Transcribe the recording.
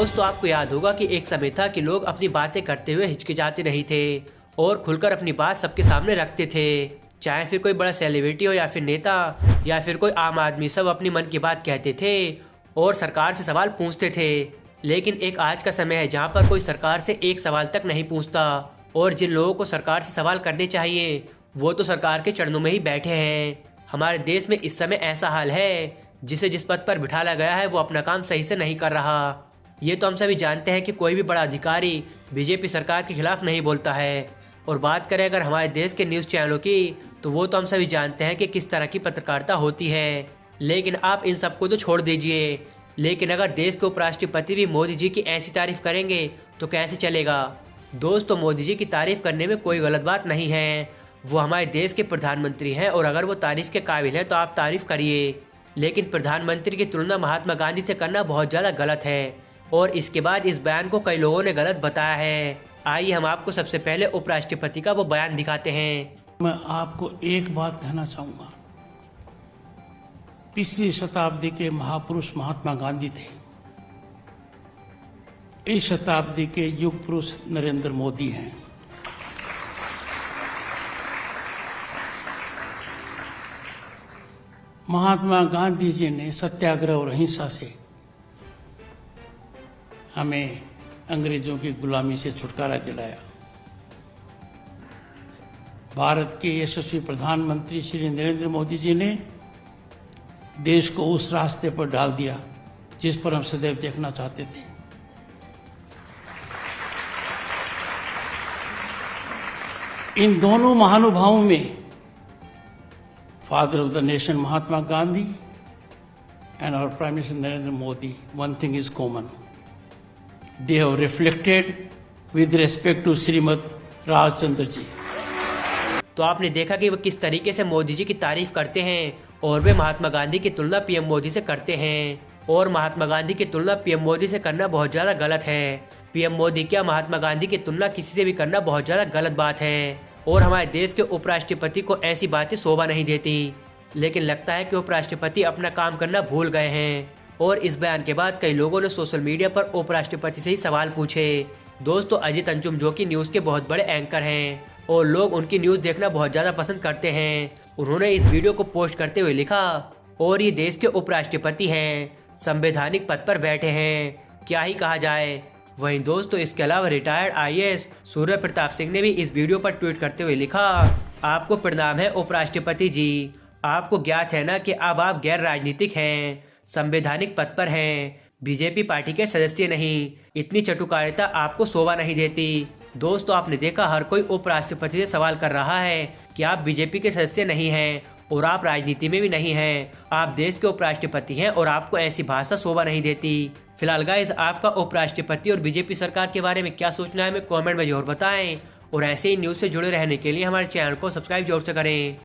दोस्तों आपको याद होगा कि एक समय था कि लोग अपनी बातें करते हुए हिचकिचाते नहीं थे और खुलकर अपनी बात सबके सामने रखते थे। चाहे फिर कोई बड़ा सेलिब्रिटी हो या फिर नेता या फिर कोई आम आदमी, सब अपनी मन की बात कहते थे और सरकार से सवाल पूछते थे। लेकिन एक आज का समय है जहाँ पर कोई सरकार से एक सवाल तक नहीं पूछता और जिन लोगों को सरकार से सवाल करने चाहिए वो तो सरकार के चरणों में ही बैठे हैं। हमारे देश में इस समय ऐसा हाल है, जिसे जिस पद पर बिठाया गया है वो अपना काम सही से नहीं कर रहा। ये तो हम सभी जानते हैं कि कोई भी बड़ा अधिकारी बीजेपी सरकार के खिलाफ नहीं बोलता है। और बात करें अगर हमारे देश के न्यूज़ चैनलों की, तो वो तो हम सभी जानते हैं कि किस तरह की पत्रकारिता होती है। लेकिन आप इन सबको तो छोड़ दीजिए, लेकिन अगर देश के उपराष्ट्रपति भी मोदी जी की ऐसी तारीफ करेंगे तो कैसे चलेगा। दोस्तों मोदी जी की तारीफ करने में कोई गलत बात नहीं है, वो हमारे देश के प्रधानमंत्री हैं और अगर वो तारीफ के काबिल हैं तो आप तारीफ करिए। लेकिन प्रधानमंत्री की तुलना महात्मा गांधी से करना बहुत ज़्यादा गलत है और इसके बाद इस बयान को कई लोगों ने गलत बताया है। आइए हम आपको सबसे पहले उपराष्ट्रपति का वो बयान दिखाते हैं। मैं आपको एक बात कहना चाहूँगा, पिछली शताब्दी के महापुरुष महात्मा गांधी थे, इस शताब्दी के युग पुरुष नरेंद्र मोदी हैं। महात्मा गांधी जी ने सत्याग्रह और अहिंसा से हमें अंग्रेजों की गुलामी से छुटकारा दिलाया। भारत के यशस्वी प्रधानमंत्री श्री नरेंद्र मोदी जी ने देश को उस रास्ते पर डाल दिया जिस पर हम सदैव देखना चाहते थे। इन दोनों महानुभावों में father of the nation Mahatma Gandhi and our Prime Minister Narendra Modi, one thing is common. They have reflected with respect to Shrimad Rajchandra ji. तो आपने देखा कि वो किस तरीके से मोदी जी की तारीफ करते हैं और वे महात्मा गांधी की तुलना पीएम मोदी से करते हैं। और महात्मा गांधी की तुलना पीएम मोदी से करना बहुत ज़्यादा गलत है। पीएम मोदी क्या, महात्मा गांधी की तुलना किसी से भी करना बहुत ज़्यादा गलत बात है और हमारे देश के उपराष्ट्रपति को ऐसी बातें शोभा नहीं देती। लेकिन लगता है कि उपराष्ट्रपति अपना काम करना भूल गए हैं और इस बयान के बाद कई लोगों ने सोशल मीडिया पर उपराष्ट्रपति से ही सवाल पूछे। दोस्तों अजित अंजुम जो कि न्यूज़ के बहुत बड़े एंकर हैं और लोग उनकी न्यूज़ देखना बहुत ज़्यादा पसंद करते हैं, उन्होंने इस वीडियो को पोस्ट करते हुए लिखा, और ये देश के उपराष्ट्रपति हैं, संवैधानिक पद पर बैठे हैं, क्या ही कहा जाए। वहीं दोस्तों इसके अलावा रिटायर्ड आईएएस सूर्य प्रताप सिंह ने भी इस वीडियो पर ट्वीट करते हुए लिखा, आपको प्रणाम है उपराष्ट्रपति जी, आपको ज्ञात है ना कि अब आप गैर राजनीतिक हैं, संवैधानिक पद पर हैं, बीजेपी पार्टी के सदस्य नहीं। इतनी चटुकारिता आपको शोभा नहीं देती। दोस्तों आपने देखा हर कोई उपराष्ट्रपति से सवाल कर रहा है कि आप बीजेपी के सदस्य नहीं हैं और आप राजनीति में भी नहीं हैं, आप देश के उपराष्ट्रपति हैं और आपको ऐसी भाषा शोभा नहीं देती। फिलहाल गाइस आपका उपराष्ट्रपति और बीजेपी सरकार के बारे में क्या सोचना है हमें कमेंट में जरूर बताएं और ऐसे ही न्यूज़ से जुड़े रहने के लिए हमारे चैनल को सब्सक्राइब जरूर से करें।